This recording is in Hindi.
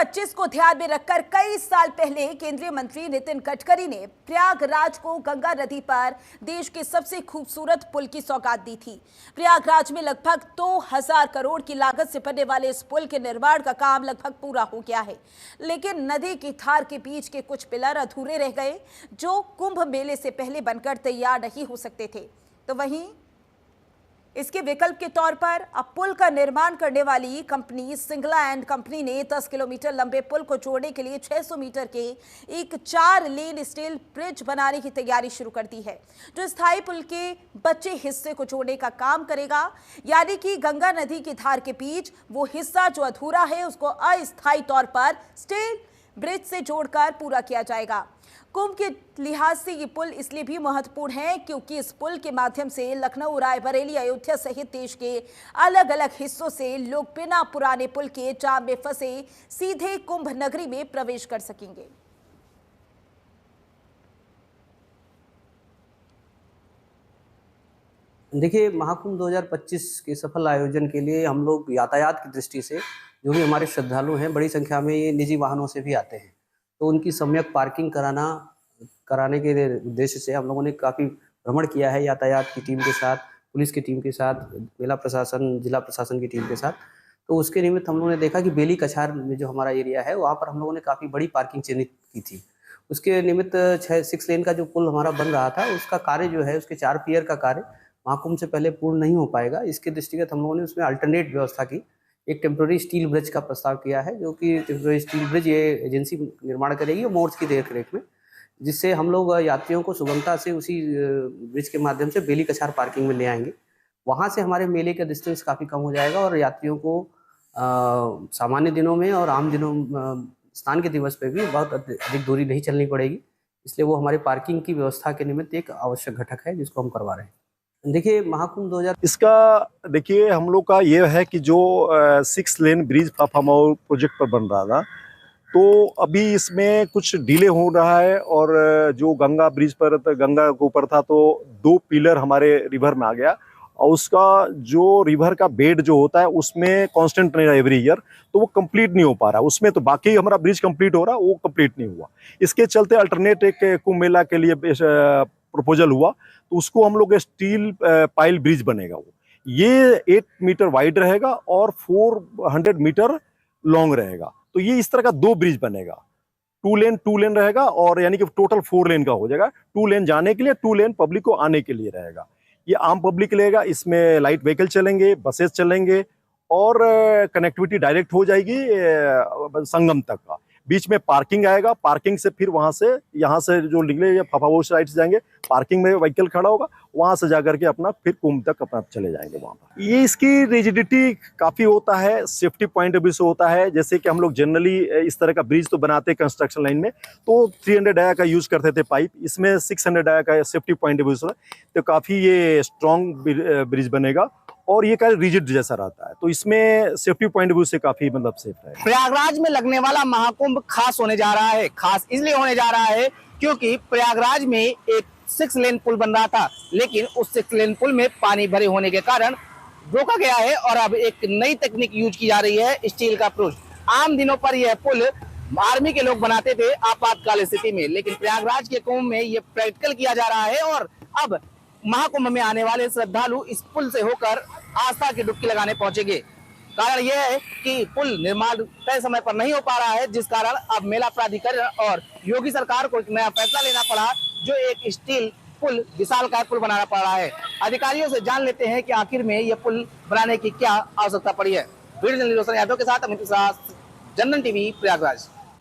2025 को ध्यान में रखकर कई साल पहले केंद्रीय मंत्री नितिन गडकरी ने प्रयागराज को गंगा नदी पर देश के सबसे खूबसूरत पुल की सौगात दी थी। प्रयागराज में लगभग 2000 करोड़ की लागत से बनने वाले इस पुल के निर्माण का काम लगभग पूरा हो गया है, लेकिन नदी की धार के बीच के कुछ पिलर अधूरे रह गए जो कुंभ मेले से पहले बनकर तैयार नहीं हो सकते थे। तो वहीं इसके विकल्प के तौर पर अब पुल का निर्माण करने वाली कंपनी सिंगला एंड कंपनी ने 10 किलोमीटर लंबे पुल को जोड़ने के लिए 600 मीटर के एक 4 लेन स्टील ब्रिज बनाने की तैयारी शुरू कर दी है, जो स्थायी पुल के बचे हिस्से को जोड़ने का काम करेगा। यानी कि गंगा नदी की धार के बीच वो हिस्सा जो अधूरा है उसको अस्थायी तौर पर स्टील ब्रिज से जोड़कर पूरा किया जाएगा। कुंभ के लिहाज से ये पुल इसलिए भी महत्वपूर्ण है क्योंकि इस पुल के माध्यम से लखनऊ, रायबरेली, अयोध्या सहित देश के अलग अलग हिस्सों से लोग बिना पुराने पुल के जाम में फंसे सीधे कुंभ नगरी में प्रवेश कर सकेंगे। देखिए, महाकुंभ 2025 के सफल आयोजन के लिए हम लोग यातायात की दृष्टि से जो भी हमारे श्रद्धालु हैं, बड़ी संख्या में ये निजी वाहनों से भी आते हैं, तो उनकी सम्यक पार्किंग कराने के उद्देश्य से हम लोगों ने काफ़ी भ्रमण किया है यातायात की टीम के साथ, पुलिस की टीम के साथ, मेला प्रशासन, जिला प्रशासन की टीम के साथ। तो उसके निमित्त हम लोगों ने देखा कि बेली कछार में जो हमारा एरिया है वहाँ पर हम लोगों ने काफ़ी बड़ी पार्किंग चिन्हित की थी। उसके निमित्त 6 लेन का जो पुल हमारा बन रहा था उसका कार्य जो है, उसके 4 पियर का कार्य महाकुंभ से पहले पूर्ण नहीं हो पाएगा। इसके दृष्टिगत हम लोगों ने उसमें अल्टरनेट व्यवस्था की, एक टेम्प्रोरी स्टील ब्रिज का प्रस्ताव किया है, जो कि टेम्प्रोरी स्टील ब्रिज ये एजेंसी निर्माण करेगी मोर्च की देखरेख में, जिससे हम लोग यात्रियों को सुगमता से उसी ब्रिज के माध्यम से बेली कछार पार्किंग में ले आएंगे। वहाँ से हमारे मेले का डिस्टेंस काफ़ी कम हो जाएगा और यात्रियों को सामान्य दिनों में और आम दिनों स्नान के दिवस पे भी बहुत अधिक दूरी नहीं चलनी पड़ेगी। इसलिए वो हमारे पार्किंग की व्यवस्था के निमित्त एक आवश्यक घटक है जिसको हम करवा रहे हैं। देखिए, महाकुंभ 2000 इसका देखिए हम लोग का ये है कि जो 6 लेन ब्रिज फाफामाउ प्रोजेक्ट पर बन रहा था, तो अभी इसमें कुछ डिले हो रहा है और जो गंगा ब्रिज पर गंगा के ऊपर था तो 2 पिलर हमारे रिवर में आ गया और उसका जो रिवर का बेड जो होता है उसमें कांस्टेंट नहीं रहा एवरी ईयर, तो वो कंप्लीट नहीं हो पा रहा। उसमें तो बाकी हमारा ब्रिज कंप्लीट हो रहा, वो कंप्लीट नहीं हुआ। इसके चलते अल्टरनेट एक कुंभ मेला के लिए प्रपोजल हुआ, तो उसको हम लोग स्टील पाइल ब्रिज बनेगा। वो ये 8 मीटर वाइड रहेगा और 400 मीटर लॉन्ग रहेगा। तो ये इस तरह का 2 ब्रिज बनेगा, 2 लेन रहेगा और यानी कि टोटल 4 लेन का हो जाएगा। 2 लेन जाने के लिए, 2 लेन पब्लिक को आने के लिए रहेगा। ये आम पब्लिक लेगा, इसमें लाइट व्हीकल चलेंगे, बसेस चलेंगे और कनेक्टिविटी डायरेक्ट हो जाएगी संगम तक का। बीच में पार्किंग आएगा, पार्किंग से फिर वहां से यहाँ से जो निकले फाफामाउ साइड से जाएंगे, पार्किंग में व्हीकल खड़ा होगा, वहां से जाकर के अपना फिर कुंभ तक अपना चले जाएंगे वहां पर। ये इसकी रिजिडिटी काफी होता है, सेफ्टी पॉइंट ऑफ व्यू से होता है। जैसे कि हम लोग जनरली इस तरह का ब्रिज तो बनाते हैं कंस्ट्रक्शन लाइन में, तो 300 डाया का यूज करते थे पाइप, इसमें 600 डाया का सेफ्टी पॉइंट ऑफ व्यू से तो काफी ये स्ट्रॉन्ग ब्रिज बनेगा और ये कार्य रिजिड जैसा रहता है, तो इसमें सेफ्टी पॉइंट ऑफ व्यू से काफी मतलब सेफ है। प्रयागराज में लगने वाला महाकुंभ खास होने जा रहा है। खास इसलिए होने जा रहा है क्योंकि प्रयागराज में एक 6 लेन पुल बन रहा था, लेकिन उस 6 लेन पुल में पानी भरे होने के कारण रोका गया है और अब एक नई तकनीक यूज की जा रही है, स्टील का पुल। आम दिनों पर यह पुल आर्मी के लोग बनाते थे आपातकाल स्थिति में, लेकिन प्रयागराज के कुंभ में यह प्रैक्टिकल किया जा रहा है और अब महाकुंभ में आने वाले श्रद्धालु इस पुल से होकर आस्था की डुबकी लगाने पहुंचेंगे। कारण यह है कि पुल निर्माण तय समय पर नहीं हो पा रहा है, जिस कारण अब मेला प्राधिकरण और योगी सरकार को एक नया फैसला लेना पड़ा, जो एक स्टील पुल, विशालकाय पुल बनाना पड़ रहा है। अधिकारियों से जान लेते हैं कि आखिर में यह पुल बनाने की क्या आवश्यकता पड़ी है। वीडियो जर्नलिस्ट रोशन यादव के साथ अमित शाह, जनन टीवी, प्रयागराज।